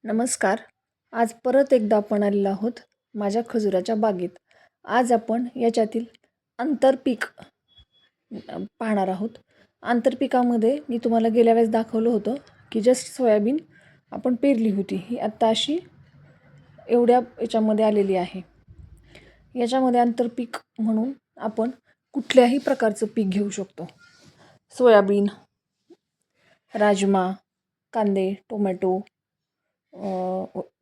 नमस्कार. आज परत एकदा आपण आलेलो आहोत माझ्या खजुराच्या बागेत. आज आपण याच्यातील आंतरपीक पाहणार आहोत. आंतरपिकामध्ये मी तुम्हाला गेल्या वेळेस दाखवलं होतं की जस्ट सोयाबीन आपण पेरली होती. ही आत्ता अशी एवढ्या याच्यामध्ये आलेली आहे. याच्यामध्ये आंतरपीक म्हणून आपण कुठल्याही प्रकारचं पीक घेऊ शकतो. सोयाबीन, राजमा, कांदे, टोमॅटो,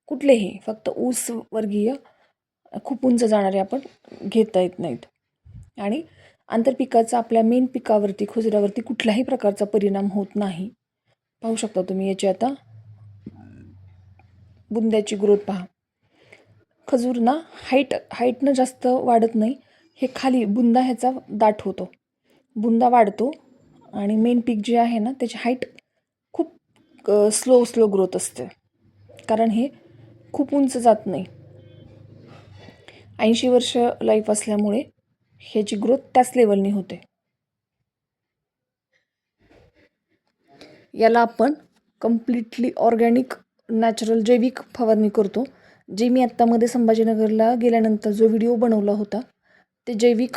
कुठलेही, फक्त ऊस वर्गीय खूप उंच जाणारे आपण घेता येत नाहीत. आणि आंतरपिकाचा आपल्या मेन पिकावरती, खजुरावरती कुठल्याही प्रकारचा परिणाम होत नाही. पाहू शकता तुम्ही याची आता बुंद्याची ग्रोथ पहा. खजूर ना हाईटनं जास्त वाढत नाही. हे खाली बुंदा ह्याचा दाट होतो, बुंदा वाढतो आणि मेन पीक जे आहे ना त्याची हाईट खूप स्लो ग्रोथ असते, कारण हे खूप उंच जात नाही. 80 वर्ष लाईफ असल्यामुळे ह्याची ग्रोथ त्याच लेवलनी होते. याला आपण कम्प्लिटली ऑर्गॅनिक नॅचरल जैविक फवारणी करतो. जे मी आत्तामध्ये संभाजीनगरला गेल्यानंतर जो व्हिडिओ बनवला होता ते जैविक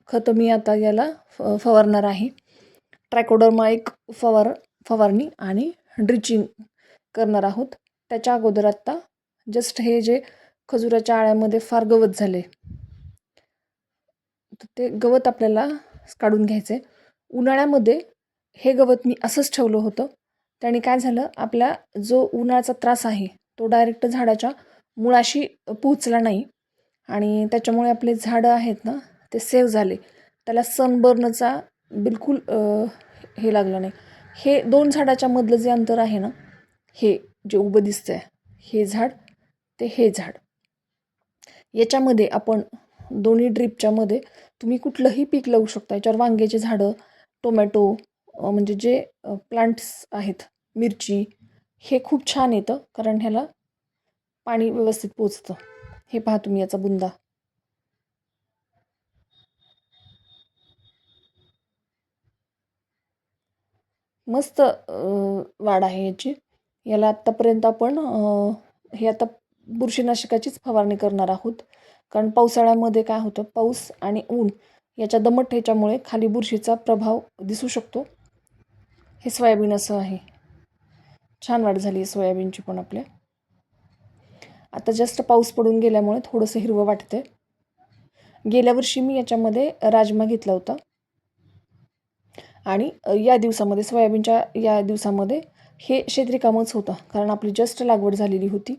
खतं मी आता याला फवारणार आहे. ट्रायकोडर्मा एक फवारणी आणि ड्रिचिंग करणार आहोत. त्याच्या अगोदर आत्ता जस्ट हे जे खजुराच्या आळ्यामध्ये फार गवत झाले, ते गवत आपल्याला काढून घ्यायचं आहे. उन्हाळ्यामध्ये हे गवत मी असंच ठेवलं होतं. त्याने काय झालं, आपला जो उन्हाळ्याचा त्रास आहे तो डायरेक्ट झाडाच्या मुळाशी पोहोचला नाही आणि त्याच्यामुळे आपले झाडं आहेत ना ते सेव्ह झाले. त्याला सनबर्नचा बिलकुल हे लागलं नाही. हे 2 झाडाच्या मधलं जे अंतर आहे ना, हे जे उभं दिसतंय हे झाड ते हे झाड, याच्यामध्ये आपण दोन्ही ड्रिपच्या मध्ये तुम्ही कुठलंही पीक लावू शकता. याच्यावर वांग्याचे झाडं, टोमॅटो, म्हणजे जे प्लांट्स आहेत, मिरची, हे खूप छान येतं कारण ह्याला पाणी व्यवस्थित पोचतं. हे पहा तुम्ही याचा बुंदा. मस्त वाढ आहे याची. याला आत्तापर्यंत आपण हे आता बुरशीनाशकाचीच फवारणी करणार आहोत, कारण पावसाळ्यामध्ये काय होतं, पाऊस आणि ऊन याच्या दमट ह्याच्यामुळे खाली बुरशीचा प्रभाव दिसू शकतो. हे सोयाबीन असं आहे. छान वाढ झाली सोयाबीनची पण आपल्या. आता जास्त पाऊस पडून गेल्यामुळे थोडंसं हिरवं वाटतंय. गेल्या वर्षी मी याच्यामध्ये राजमा घेतला होता आणि या दिवसामध्ये, सोयाबीनच्या या दिवसामध्ये हे शेतरिकामच होतं, कारण आपली जस्ट लागवड झालेली होती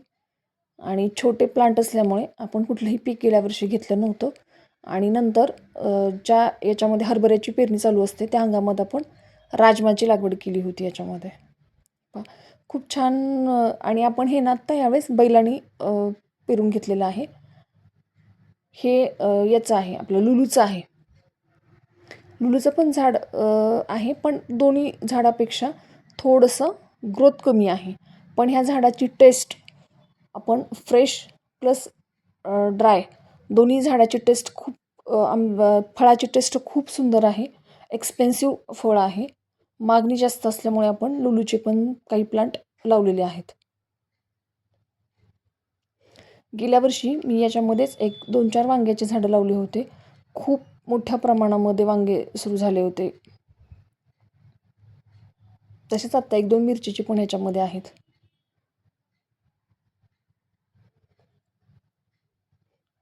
आणि छोटे प्लांट असल्यामुळे आपण कुठलंही पीक गेल्या वर्षी घेतलं नव्हतं. आणि नंतर ज्या याच्यामध्ये हरभऱ्याची पेरणी चालू असते त्या हंगामात आपण राजमाची लागवड केली होती याच्यामध्ये. खूप छान. आणि आपण हे ना आत्ता यावेळेस बैलांनी पेरून घेतलेलं आहे. हे याचं आहे, आपलं लुलूचं आहे. लुलूचं पण झाड आहे, पण दोन्ही झाडापेक्षा थोडंसं ग्रोथ कमी आहे. पण ह्या झाडाची टेस्ट आपण फ्रेश प्लस ड्राय दोन्ही झाडाची टेस्ट खूप फळाची टेस्ट खूप सुंदर आहे. एक्सपेन्सिव्ह फळ आहे. मागणी जास्त असल्यामुळे आपण लुलूचे पण काही प्लांट लावलेले आहेत. गेल्या वर्षी मी याच्यामध्येच 1-2-4 वांग्याचे झाडं लावले होते. खूप मोठ्या प्रमाणामध्ये वांगे सुरू झाले होते. तसेच आत्ता 1-2 मिरचीचे पण ह्याच्यामध्ये आहेत.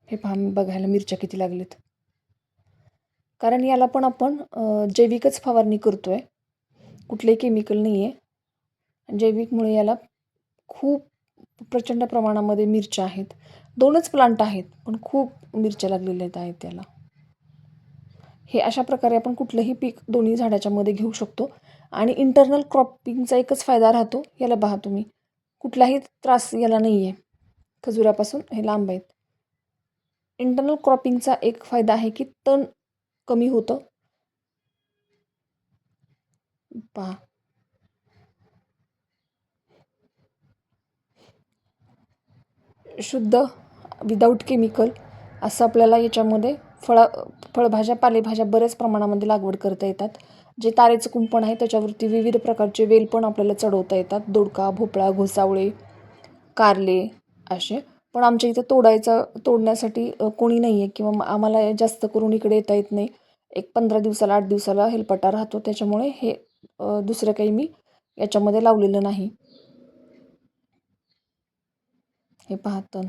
हे पहा, बघायला मिरच्या किती लागलेत. कारण याला पण आपण जैविकच फवारणी करतोय, कुठलेही केमिकल नाही आहे. जैविकमुळे याला खूप प्रचंड प्रमाणामध्ये मिरच्या आहेत. 2च प्लांट आहेत पण खूप मिरच्या लागलेल्या आहेत त्याला. हे अशा प्रकारे आपण कुठलंही पीक दोन्ही झाडाच्या मध्ये घेऊ शकतो. आणि इंटरनल क्रॉपिंगचा एकच फायदा राहतो. याला पहा तुम्ही, कुठलाही त्रास याला नाही आहे. खजुरापासून हे लांब आहेत. इंटरनल क्रॉपिंगचा एक फायदा आहे की तण कमी होतं. पहा, शुद्ध विदाऊट केमिकल असं आपल्याला याच्यामध्ये फळभाज्या, पालेभाज्या बऱ्याच प्रमाणामध्ये लागवड करता येतात. जे तारेचं कुंपण आहे त्याच्यावरती विविध प्रकारचे वेल पण आपल्याला चढवता येतात. दोडका, भोपळा, घोसावळे, कारले असे. पण आमच्या इथं तोडण्यासाठी कोणी नाही आहे किंवा आम्हाला जास्त करून इकडे येता येत नाही. एक 15 दिवसाला 8 दिवसाला हेलपाटा राहतो, त्याच्यामुळे हे दुसरं काही मी याच्यामध्ये लावलेलं नाही. हे पाहतं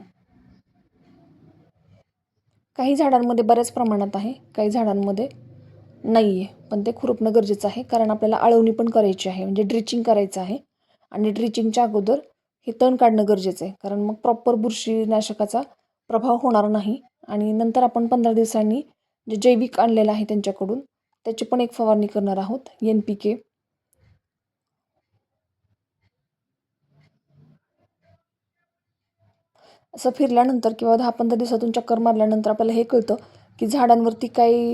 काही झाडांमध्ये बऱ्याच प्रमाणात आहे, काही झाडांमध्ये नाही आहे. पण ते खुरपणं गरजेचं आहे, कारण आपल्याला आळवणी पण करायची आहे, म्हणजे ड्रिचिंग करायचं आहे. आणि ड्रिचिंगच्या अगोदर हे तण काढणं गरजेचं आहे, कारण मग प्रॉपर बुरशीनाशकाचा प्रभाव होणार नाही. आणि नंतर आपण 15 दिवसांनी जे जैविक आणलेलं आहे त्यांच्याकडून त्याची पण एक फवारणी करणार आहोत, NPK. असं फिरल्यानंतर किंवा 10-15 दिवसातून चक्कर मारल्यानंतर आपल्याला हे कळतं की झाडांवरती काही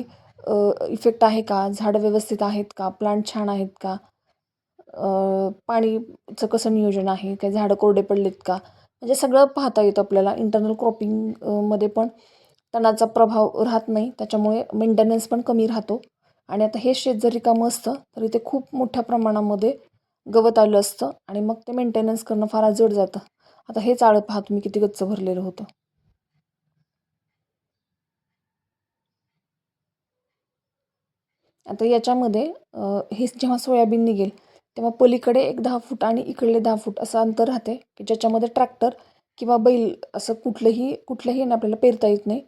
इफेक्ट आहे का, झाडं व्यवस्थित आहेत का, प्लांट छान आहेत का, पाणीचं कसं नियोजन आहे, काही झाडं कोरडे पडलेत का, म्हणजे सगळं पाहता येतं आपल्याला. इंटरनल क्रॉपिंग मध्ये पण तणाचा प्रभाव राहत नाही, त्याच्यामुळे मेंटेनन्स पण कमी राहतो. आणि आता हे शेत जर रिकामं असतं तर इथे खूप मोठ्या प्रमाणामध्ये गवत आलं असतं आणि मग ते मेंटेनन्स करणं फार जड जातं. आता हेच आळं पहा तुम्ही किती गच्च भरलेलं होतं. आता याच्यामध्ये हे जेव्हा सोयाबीन निघेल तेव्हा पलीकडे एक 10 फूट आणि इकडले 10 फूट असं अंतर राहते, की ज्याच्यामध्ये ट्रॅक्टर किंवा बैल असं कुठल्याही ना आपल्याला पेरता येत नाही.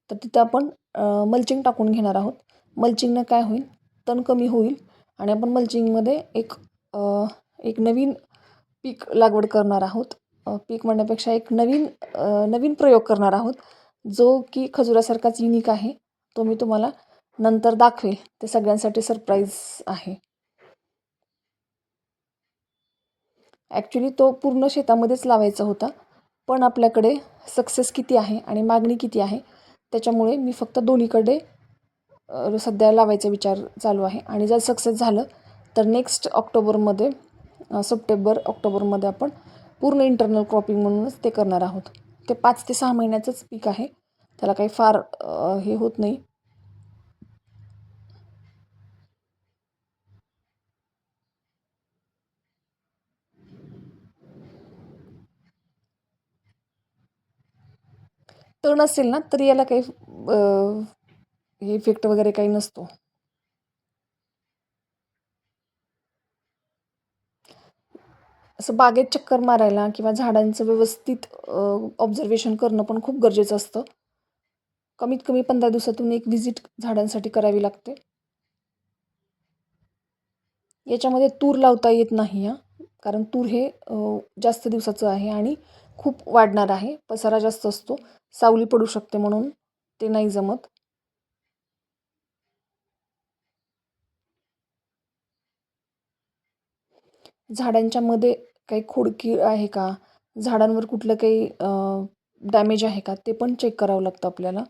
तर तिथं आपण मल्चिंग टाकून घेणार आहोत. मल्चिंगनं काय होईल, तण कमी होईल आणि आपण मल्चिंगमध्ये एक नवीन पीक लागवड करणार आहोत. पीक म्हणण्यापेक्षा एक नवीन प्रयोग करणार आहोत, जो की खजुरासारखाच युनिक आहे. तो मी तुम्हाला नंतर दाखवेल. ते सगळ्यांसाठी सरप्राईज आहे. ॲक्च्युली तो पूर्ण शेतामध्येच लावायचा होता, पण आपल्याकडे सक्सेस किती आहे आणि मागणी किती आहे, त्याच्यामुळे मी फक्त दोन्हीकडे सध्या लावायचा विचार चालू आहे. आणि जर सक्सेस झालं तर नेक्स्ट सप्टेंबर ऑक्टोबरमध्ये आपण पूर्ण इंटरनल क्रॉपिंग म्हणूनच ते करणार आहोत. ते 5 ते 6 महिन्याचंच पीक आहे, त्याला काही फार हे होत नाही. तण असेल ना तरी याला काही इफेक्ट वगैरे काही नसतो. असं बागेत चक्कर मारायला किंवा झाडांचं व्यवस्थित ऑब्झर्वेशन करणं पण खूप गरजेचं असतं. कमीत कमी 15 दिवसातून एक व्हिजिट झाडांसाठी करावी लागते. याच्यामध्ये तूर लावता येत नाही हां, कारण तूर हे जास्त दिवसाचं आहे आणि खूप वाढणार आहे, पसारा जास्त असतो, सावली पडू शकते, म्हणून ते नाही जमत. झाडांच्या मध्ये काही खोडकीड आहे का, झाडांवर कुठलं काही डॅमेज आहे का, ते पण चेक करावं लागतं आपल्याला.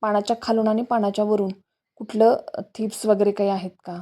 पानाच्या खालून आणि पानाच्या वरून कुठलं थिप्स वगैरे काही आहेत का,